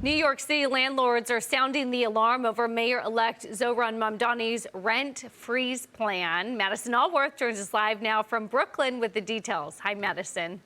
New York City landlords are sounding the alarm over Mayor-elect Zohran Mamdani's rent freeze plan. Madison Alworth joins us live now from Brooklyn with the details. Hi, Madison.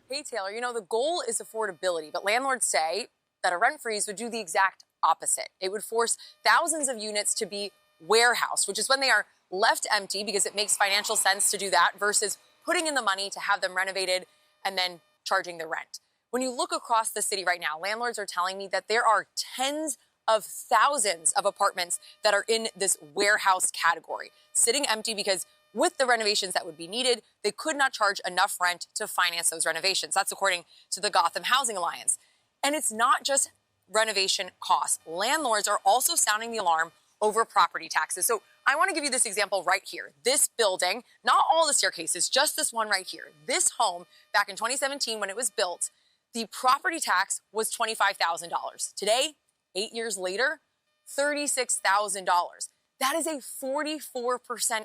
Hey, Taylor, the goal is affordability, but landlords say that a rent freeze would do the exact opposite. It would force thousands of units to be warehoused, which is when they are left empty because it makes financial sense to do that versus putting in the money to have them renovated and then charging the rent. When you look across the city right now, landlords are telling me that there are tens of thousands of apartments that are in this warehouse category, sitting empty because with the renovations that would be needed, they could not charge enough rent to finance those renovations. That's according to the Gotham Housing Alliance. And it's not just renovation costs. Landlords are also sounding the alarm over property taxes. So I want to give you this example right here. This building, not all the staircases, just this one right here. This home, back in 2017 when it was built, the property tax was $25,000. Today, 8 years later, $36,000. That is a 44%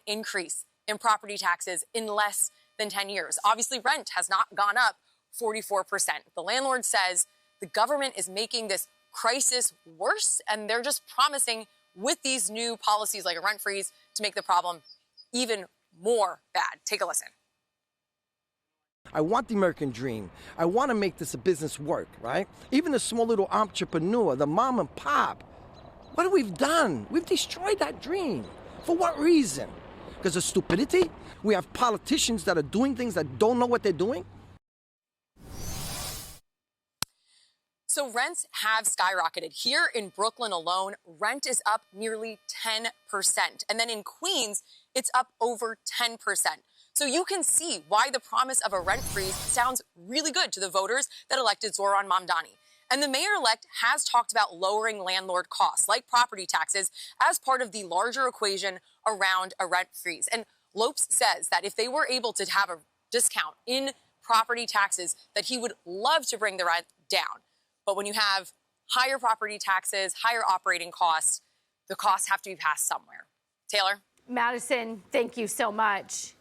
increase in property taxes in less than 10 years. Obviously, rent has not gone up 44%. The landlord says the government is making this crisis worse, and they're just promising with these new policies like a rent freeze to make the problem even more bad. Take a listen. I want the American dream. I want to make this a business work, right? Even the small little entrepreneur, the mom and pop. What have we done? We've destroyed that dream. For what reason? Because of stupidity? We have politicians that are doing things that don't know what they're doing? So rents have skyrocketed. Here in Brooklyn alone, rent is up nearly 10%. And then in Queens, it's up over 10%. So you can see why the promise of a rent freeze sounds really good to the voters that elected Zohran Mamdani. And the mayor-elect has talked about lowering landlord costs, like property taxes, as part of the larger equation around a rent freeze. And Lopes says that if they were able to have a discount in property taxes, that he would love to bring the rent down. But when you have higher property taxes, higher operating costs, the costs have to be passed somewhere. Taylor? Madison, thank you so much.